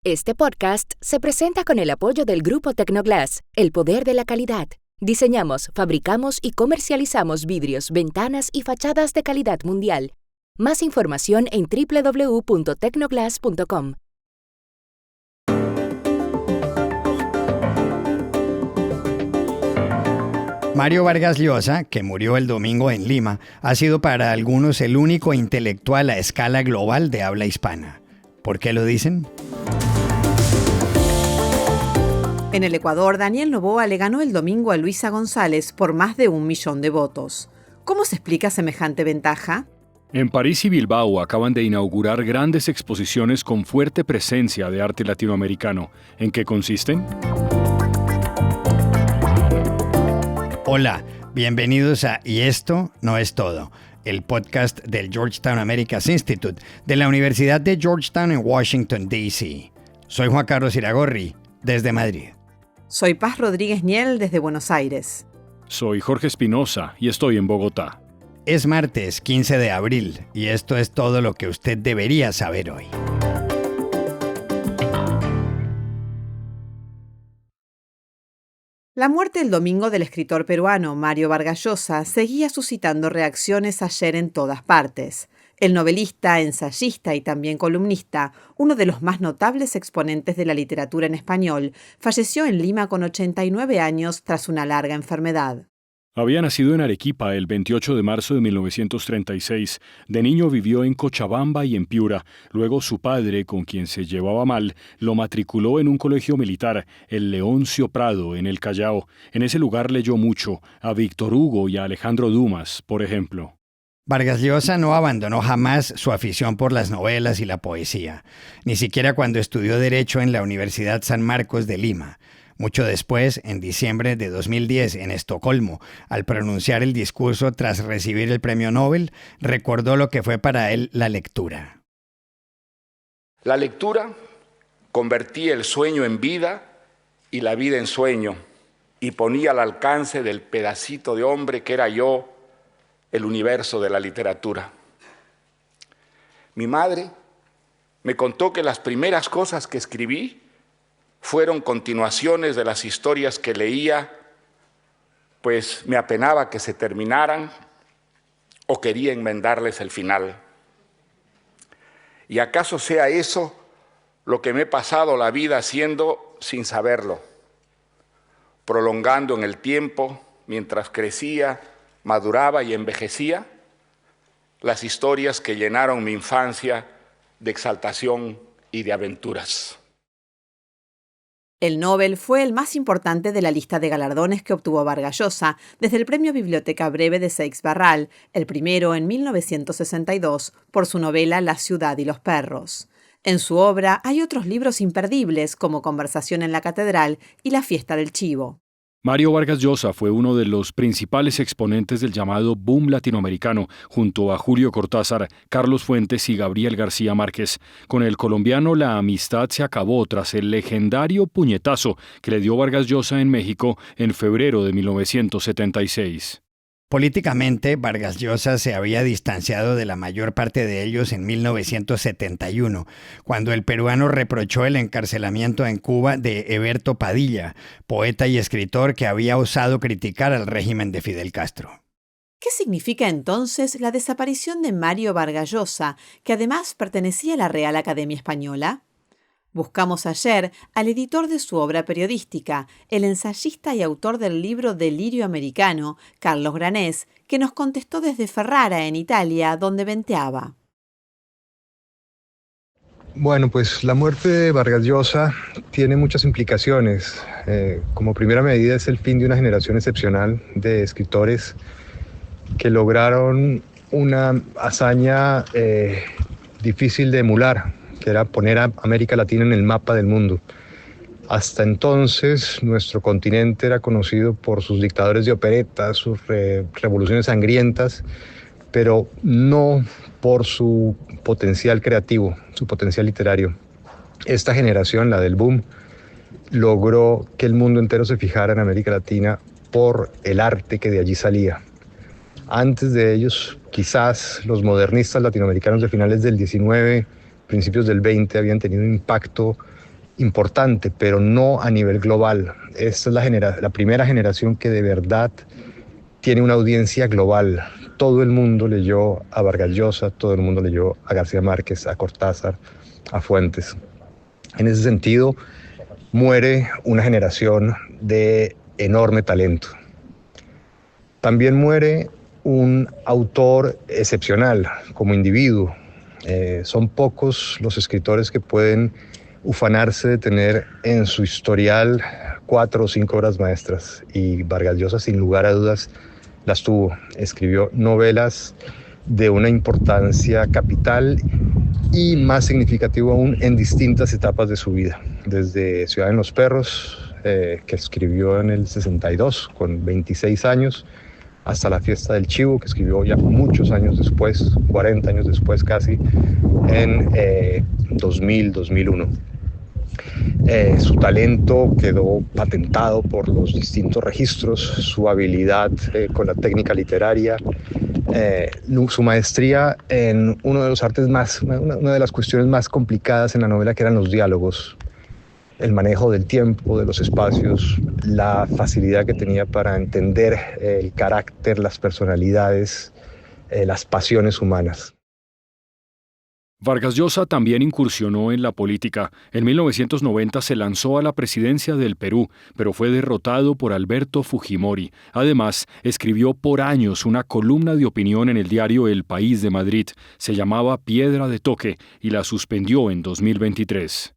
Este podcast se presenta con el apoyo del Grupo Tecnoglass, el poder de la calidad. Diseñamos, fabricamos y comercializamos vidrios, ventanas y fachadas de calidad mundial. Más información en www.tecnoglass.com. Mario Vargas Llosa, que murió el domingo en Lima, ha sido para algunos el único intelectual a escala global de habla hispana. ¿Por qué lo dicen? En el Ecuador, Daniel Noboa le ganó el domingo a Luisa González por más de 1 millón de votos. ¿Cómo se explica semejante ventaja? En París y Bilbao acaban de inaugurar grandes exposiciones con fuerte presencia de arte latinoamericano. ¿En qué consisten? Hola, bienvenidos a Y esto no es todo, el podcast del Georgetown Americas Institute de la Universidad de Georgetown en Washington, D.C. Soy Juan Carlos Iragorri, desde Madrid. Soy Paz Rodríguez Niel, desde Buenos Aires. Soy Jorge Espinosa y estoy en Bogotá. Es martes 15 de abril y esto es todo lo que usted debería saber hoy. La muerte el domingo del escritor peruano Mario Vargas Llosa seguía suscitando reacciones ayer en todas partes. El novelista, ensayista y también columnista, uno de los más notables exponentes de la literatura en español, falleció en Lima con 89 años tras una larga enfermedad. Había nacido en Arequipa el 28 de marzo de 1936. De niño vivió en Cochabamba y en Piura. Luego su padre, con quien se llevaba mal, lo matriculó en un colegio militar, el Leoncio Prado, en el Callao. En ese lugar leyó mucho, a Víctor Hugo y a Alejandro Dumas, por ejemplo. Vargas Llosa no abandonó jamás su afición por las novelas y la poesía, ni siquiera cuando estudió Derecho en la Universidad San Marcos de Lima. Mucho después, en diciembre de 2010, en Estocolmo, al pronunciar el discurso tras recibir el premio Nobel, recordó lo que fue para él la lectura. La lectura convertía el sueño en vida y la vida en sueño, y ponía al alcance del pedacito de hombre que era yo el universo de la literatura. Mi madre me contó que las primeras cosas que escribí fueron continuaciones de las historias que leía, pues me apenaba que se terminaran o quería enmendarles el final. ¿Y acaso sea eso lo que me he pasado la vida haciendo sin saberlo? Prolongando en el tiempo, mientras crecía, maduraba y envejecía, las historias que llenaron mi infancia de exaltación y de aventuras. El Nobel fue el más importante de la lista de galardones que obtuvo Vargas Llosa desde el Premio Biblioteca Breve de Seix Barral, el primero en 1962, por su novela La ciudad y los perros. En su obra hay otros libros imperdibles como Conversación en la Catedral y La fiesta del chivo. Mario Vargas Llosa fue uno de los principales exponentes del llamado boom latinoamericano, junto a Julio Cortázar, Carlos Fuentes y Gabriel García Márquez. Con el colombiano la amistad se acabó tras el legendario puñetazo que le dio Vargas Llosa en México en febrero de 1976. Políticamente, Vargas Llosa se había distanciado de la mayor parte de ellos en 1971, cuando el peruano reprochó el encarcelamiento en Cuba de Heberto Padilla, poeta y escritor que había osado criticar al régimen de Fidel Castro. ¿Qué significa entonces la desaparición de Mario Vargas Llosa, que además pertenecía a la Real Academia Española? Buscamos ayer al editor de su obra periodística, el ensayista y autor del libro Delirio Americano, Carlos Granés, que nos contestó desde Ferrara, en Italia, donde venteaba. Bueno, pues la muerte de Vargas Llosa tiene muchas implicaciones. Como primera medida es el fin de una generación excepcional de escritores que lograron una hazaña difícil de emular, que era poner a América Latina en el mapa del mundo. Hasta entonces, nuestro continente era conocido por sus dictadores de opereta, sus revoluciones sangrientas, pero no por su potencial creativo, su potencial literario. Esta generación, la del boom, logró que el mundo entero se fijara en América Latina por el arte que de allí salía. Antes de ellos, quizás los modernistas latinoamericanos de finales del XIX, principios del XX, habían tenido un impacto importante, pero no a nivel global. Esta es la primera generación que de verdad tiene una audiencia global. Todo el mundo leyó a Vargas Llosa, todo el mundo leyó a García Márquez, a Cortázar, a Fuentes. En ese sentido, muere una generación de enorme talento. También muere un autor excepcional como individuo. Son pocos los escritores que pueden ufanarse de tener en su historial 4 o 5 obras maestras, y Vargas Llosa, sin lugar a dudas, las tuvo. Escribió novelas de una importancia capital y más significativo aún en distintas etapas de su vida, desde Ciudad en los Perros, que escribió en el 62 con 26 años, hasta La Fiesta del Chivo, que escribió ya muchos años después, 40 años después casi, en 2000-2001. Su talento quedó patentado por los distintos registros, su habilidad con la técnica literaria, su maestría en uno de los artes una de las cuestiones más complicadas en la novela, que eran los diálogos, el manejo del tiempo, de los espacios, la facilidad que tenía para entender el carácter, las personalidades, las pasiones humanas. Vargas Llosa también incursionó en la política. En 1990 se lanzó a la presidencia del Perú, pero fue derrotado por Alberto Fujimori. Además, escribió por años una columna de opinión en el diario El País de Madrid. Se llamaba Piedra de Toque y la suspendió en 2023.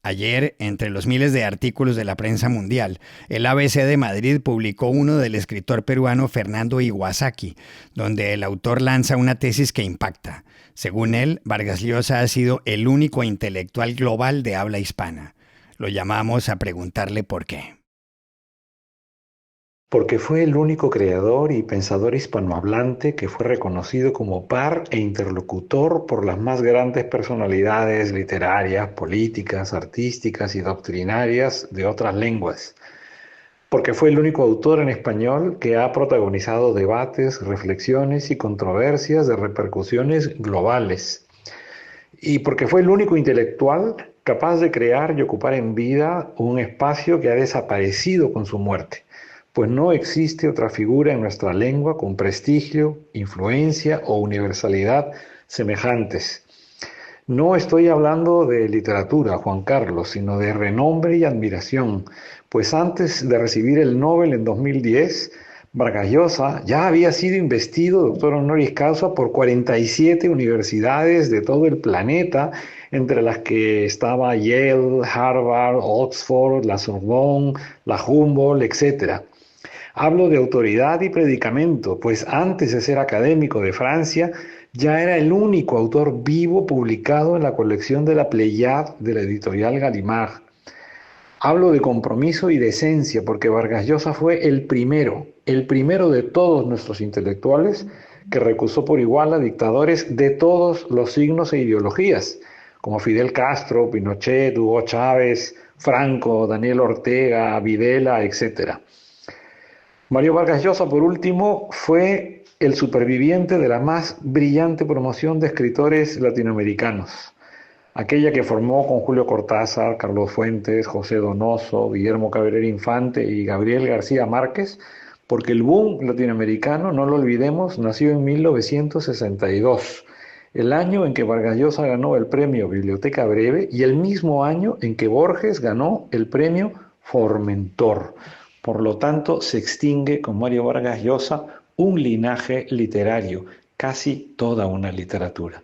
Ayer, entre los miles de artículos de la prensa mundial, el ABC de Madrid publicó uno del escritor peruano Fernando Iwasaki, donde el autor lanza una tesis que impacta. Según él, Vargas Llosa ha sido el único intelectual global de habla hispana. Lo llamamos a preguntarle por qué. Porque fue el único creador y pensador hispanohablante que fue reconocido como par e interlocutor por las más grandes personalidades literarias, políticas, artísticas y doctrinarias de otras lenguas. Porque fue el único autor en español que ha protagonizado debates, reflexiones y controversias de repercusiones globales. Y porque fue el único intelectual capaz de crear y ocupar en vida un espacio que ha desaparecido con su muerte. Pues no existe otra figura en nuestra lengua con prestigio, influencia o universalidad semejantes. No estoy hablando de literatura, Juan Carlos, sino de renombre y admiración, pues antes de recibir el Nobel en 2010, Vargas Llosa ya había sido investido doctor honoris causa por 47 universidades de todo el planeta, entre las que estaba Yale, Harvard, Oxford, la Sorbonne, la Humboldt, etc. Hablo de autoridad y predicamento, pues antes de ser académico de Francia, ya era el único autor vivo publicado en la colección de la Pléiade de la editorial Gallimard. Hablo de compromiso y de esencia, porque Vargas Llosa fue el primero de todos nuestros intelectuales que recusó por igual a dictadores de todos los signos e ideologías, como Fidel Castro, Pinochet, Hugo Chávez, Franco, Daniel Ortega, Videla, etc. Mario Vargas Llosa, por último, fue el superviviente de la más brillante promoción de escritores latinoamericanos, aquella que formó con Julio Cortázar, Carlos Fuentes, José Donoso, Guillermo Cabrera Infante y Gabriel García Márquez, porque el boom latinoamericano, no lo olvidemos, nació en 1962, el año en que Vargas Llosa ganó el premio Biblioteca Breve y el mismo año en que Borges ganó el premio Formentor. Por lo tanto, se extingue con Mario Vargas Llosa un linaje literario, casi toda una literatura.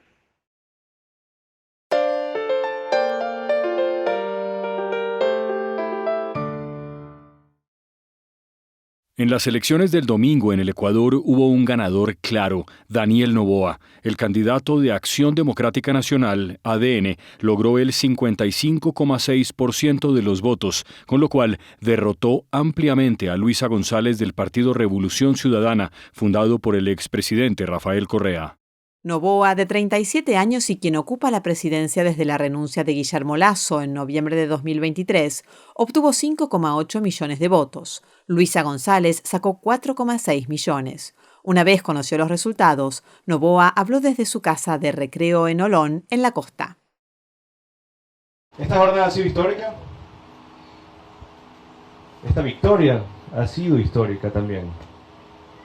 En las elecciones del domingo en el Ecuador hubo un ganador claro, Daniel Noboa. El candidato de Acción Democrática Nacional, ADN, logró el 55,6% de los votos, con lo cual derrotó ampliamente a Luisa González del Partido Revolución Ciudadana, fundado por el expresidente Rafael Correa. Noboa, de 37 años y quien ocupa la presidencia desde la renuncia de Guillermo Lasso en noviembre de 2023, obtuvo 5,8 millones de votos. Luisa González sacó 4,6 millones. Una vez conoció los resultados, Noboa habló desde su casa de recreo en Olón, en la costa. Esta jornada ha sido histórica Esta victoria ha sido histórica también.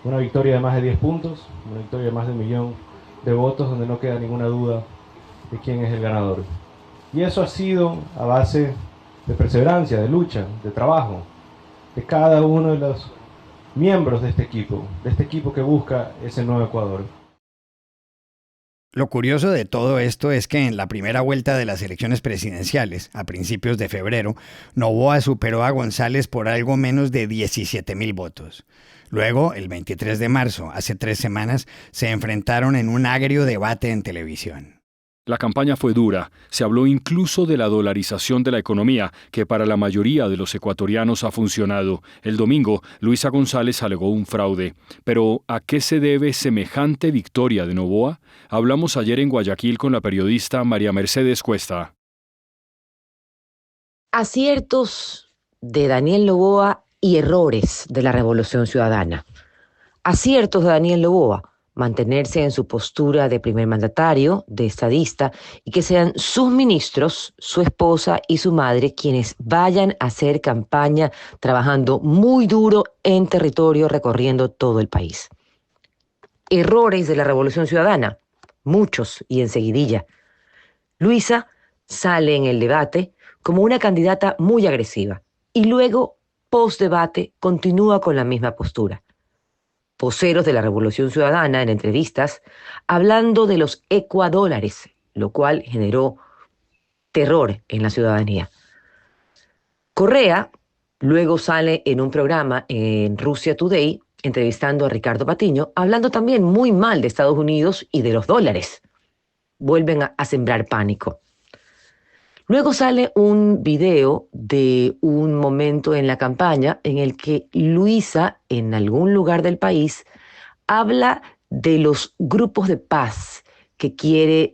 Una victoria de más de 10 puntos, una victoria de más de 1 millón de votos donde no queda ninguna duda de quién es el ganador. Y eso ha sido a base de perseverancia, de lucha, de trabajo, de cada uno de los miembros de este equipo que busca ese nuevo Ecuador. Lo curioso de todo esto es que en la primera vuelta de las elecciones presidenciales, a principios de febrero, Noboa superó a González por algo menos de 17,000 votos. Luego, el 23 de marzo, hace 3 semanas, se enfrentaron en un agrio debate en televisión. La campaña fue dura. Se habló incluso de la dolarización de la economía, que para la mayoría de los ecuatorianos ha funcionado. El domingo, Luisa González alegó un fraude. Pero, ¿a qué se debe semejante victoria de Noboa? Hablamos ayer en Guayaquil con la periodista María Mercedes Cuesta. Aciertos de Daniel Noboa y errores de la Revolución Ciudadana. Aciertos de Daniel Noboa: mantenerse en su postura de primer mandatario, de estadista, y que sean sus ministros, su esposa y su madre quienes vayan a hacer campaña trabajando muy duro en territorio, recorriendo todo el país. Errores de la Revolución Ciudadana, muchos y enseguidilla. Luisa sale en el debate como una candidata muy agresiva y luego, post-debate, continúa con la misma postura. Voceros de la Revolución Ciudadana en entrevistas hablando de los ecuadólares, lo cual generó terror en la ciudadanía. Correa luego sale en un programa en Russia Today entrevistando a Ricardo Patiño, hablando también muy mal de Estados Unidos y de los dólares. Vuelven a sembrar pánico. Luego sale un video de un momento en la campaña en el que Luisa, en algún lugar del país, habla de los grupos de paz que quiere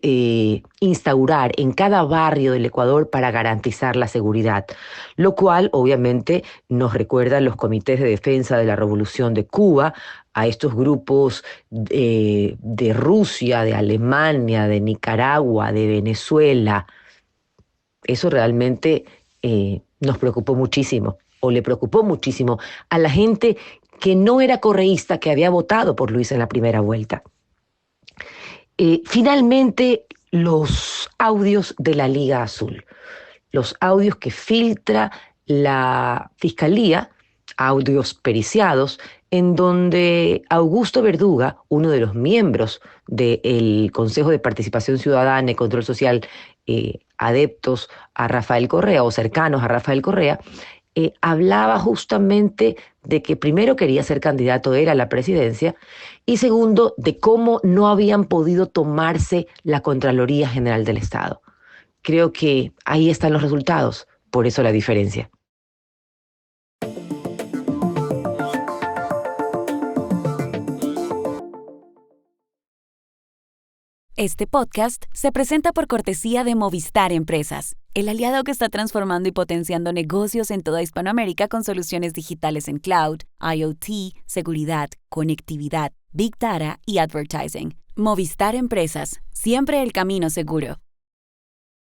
instaurar en cada barrio del Ecuador para garantizar la seguridad, lo cual obviamente nos recuerda a los comités de defensa de la Revolución de Cuba, a estos grupos de Rusia, de Alemania, de Nicaragua, de Venezuela. Eso realmente nos preocupó muchísimo, o le preocupó muchísimo a la gente que no era correísta, que había votado por Luisa en la primera vuelta. Finalmente, los audios de la Liga Azul, los audios que filtra la Fiscalía, audios periciados, en donde Augusto Verduga, uno de los miembros del Consejo de Participación Ciudadana y Control Social, adeptos a Rafael Correa o cercanos a Rafael Correa, hablaba justamente de que primero quería ser candidato él a la presidencia y segundo, de cómo no habían podido tomarse la Contraloría General del Estado. Creo que ahí están los resultados, por eso la diferencia. Este podcast se presenta por cortesía de Movistar Empresas, el aliado que está transformando y potenciando negocios en toda Hispanoamérica con soluciones digitales en cloud, IoT, seguridad, conectividad, Big Data y advertising. Movistar Empresas, siempre el camino seguro.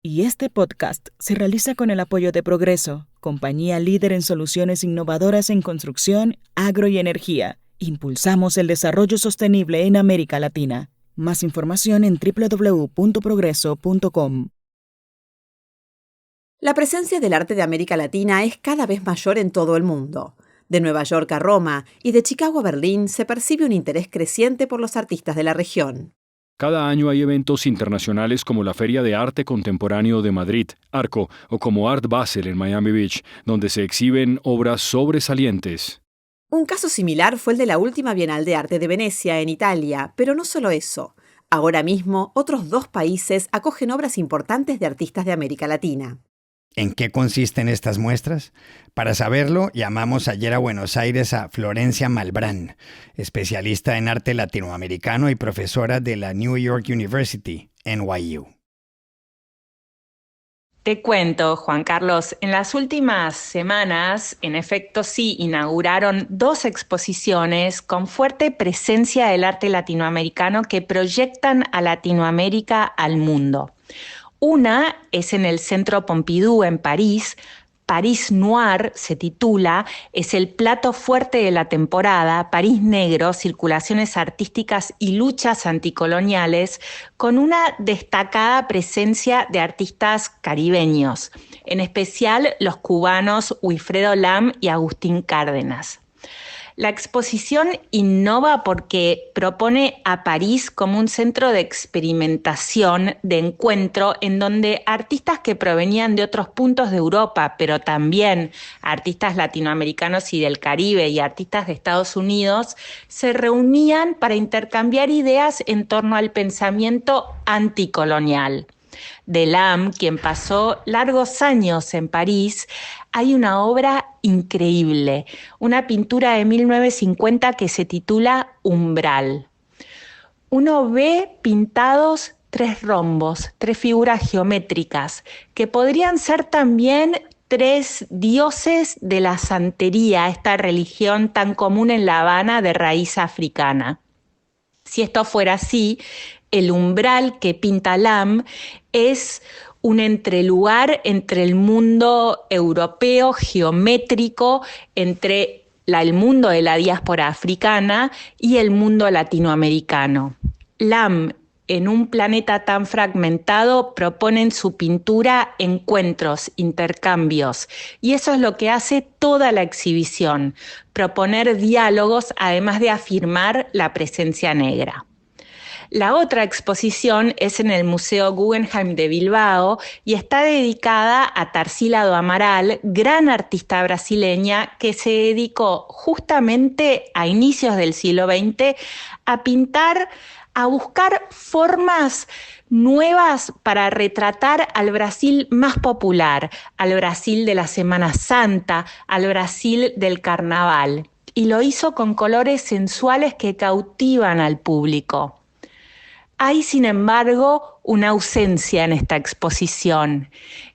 Y este podcast se realiza con el apoyo de Progreso, compañía líder en soluciones innovadoras en construcción, agro y energía. Impulsamos el desarrollo sostenible en América Latina. Más información en www.progreso.com. La presencia del arte de América Latina es cada vez mayor en todo el mundo. De Nueva York a Roma y de Chicago a Berlín se percibe un interés creciente por los artistas de la región. Cada año hay eventos internacionales como la Feria de Arte Contemporáneo de Madrid, Arco, o como Art Basel en Miami Beach, donde se exhiben obras sobresalientes. Un caso similar fue el de la última Bienal de Arte de Venecia, en Italia, pero no solo eso. Ahora mismo, otros 2 países acogen obras importantes de artistas de América Latina. ¿En qué consisten estas muestras? Para saberlo, llamamos ayer a Buenos Aires a Florencia Malbrán, especialista en arte latinoamericano y profesora de la New York University, NYU. Te cuento, Juan Carlos, en las últimas semanas, en efecto, sí, inauguraron 2 exposiciones con fuerte presencia del arte latinoamericano que proyectan a Latinoamérica al mundo. Una es en el Centro Pompidou en París, París Noir se titula, es el plato fuerte de la temporada, París negro, circulaciones artísticas y luchas anticoloniales, con una destacada presencia de artistas caribeños, en especial los cubanos Wilfredo Lam y Agustín Cárdenas. La exposición innova porque propone a París como un centro de experimentación, de encuentro, en donde artistas que provenían de otros puntos de Europa, pero también artistas latinoamericanos y del Caribe y artistas de Estados Unidos, se reunían para intercambiar ideas en torno al pensamiento anticolonial. De Lam, quien pasó largos años en París, hay una obra increíble, una pintura de 1950 que se titula Umbral. Uno ve pintados 3 rombos, 3 figuras geométricas, que podrían ser también 3 dioses de la santería, esta religión tan común en La Habana de raíz africana. Si esto fuera así, el umbral que pinta Lam es un entrelugar entre el mundo europeo geométrico, entre el mundo de la diáspora africana y el mundo latinoamericano. Lam, en un planeta tan fragmentado, propone en su pintura encuentros, intercambios, y eso es lo que hace toda la exhibición, proponer diálogos además de afirmar la presencia negra. La otra exposición es en el Museo Guggenheim de Bilbao y está dedicada a Tarsila do Amaral, gran artista brasileña que se dedicó justamente a inicios del siglo XX a pintar, a buscar formas nuevas para retratar al Brasil más popular, al Brasil de la Semana Santa, al Brasil del Carnaval. Y lo hizo con colores sensuales que cautivan al público. Hay, sin embargo, una ausencia en esta exposición.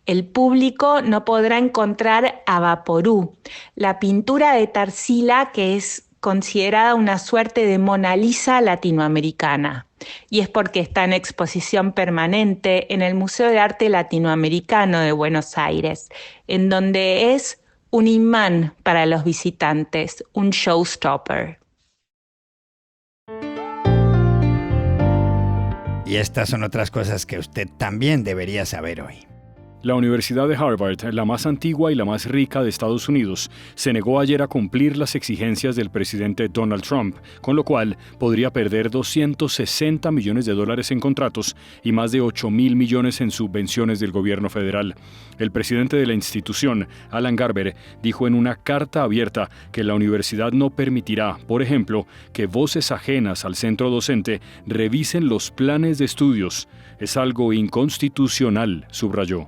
El público no podrá encontrar a Vaporú, la pintura de Tarsila que es considerada una suerte de Mona Lisa latinoamericana. Y es porque está en exposición permanente en el Museo de Arte Latinoamericano de Buenos Aires, en donde es un imán para los visitantes, un showstopper. Y estas son otras cosas que usted también debería saber hoy. La Universidad de Harvard, la más antigua y la más rica de Estados Unidos, se negó ayer a cumplir las exigencias del presidente Donald Trump, con lo cual podría perder $260 millones en contratos y más de 8.000 millones en subvenciones del gobierno federal. El presidente de la institución, Alan Garber, dijo en una carta abierta que la universidad no permitirá, por ejemplo, que voces ajenas al centro docente revisen los planes de estudios. Es algo inconstitucional, subrayó.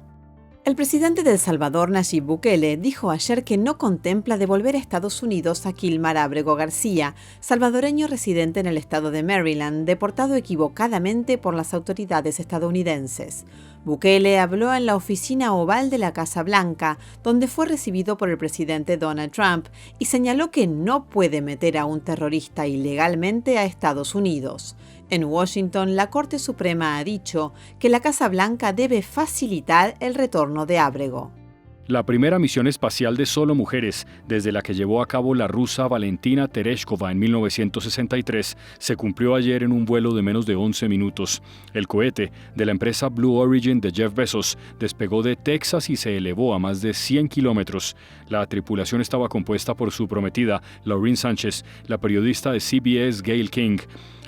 El presidente de El Salvador, Nayib Bukele, dijo ayer que no contempla devolver a Estados Unidos a Kilmar Ábrego García, salvadoreño residente en el estado de Maryland, deportado equivocadamente por las autoridades estadounidenses. Bukele habló en la oficina oval de la Casa Blanca, donde fue recibido por el presidente Donald Trump, y señaló que no puede meter a un terrorista ilegalmente a Estados Unidos. En Washington, la Corte Suprema ha dicho que la Casa Blanca debe facilitar el retorno de Ábrego. La primera misión espacial de solo mujeres, desde la que llevó a cabo la rusa Valentina Tereshkova en 1963, se cumplió ayer en un vuelo de menos de 11 minutos. El cohete de la empresa Blue Origin de Jeff Bezos despegó de Texas y se elevó a más de 100 kilómetros. La tripulación estaba compuesta por su prometida, Laureen Sánchez, la periodista de CBS Gayle King,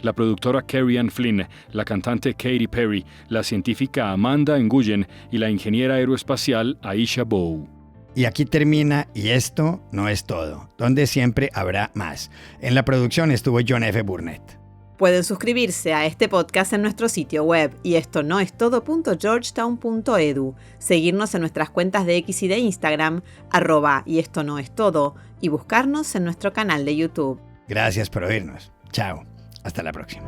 la productora Carrie Ann Flynn, la cantante Katy Perry, la científica Amanda Nguyen y la ingeniera aeroespacial Aisha Bowe. Y aquí termina Y esto no es todo, donde siempre habrá más. En la producción estuvo John F. Burnett. Pueden suscribirse a este podcast en nuestro sitio web y esto no es todo.georgetown.edu, seguirnos en nuestras cuentas de X y de Instagram, @y esto no es todo, y buscarnos en nuestro canal de YouTube. Gracias por oírnos. Chao. Hasta la próxima.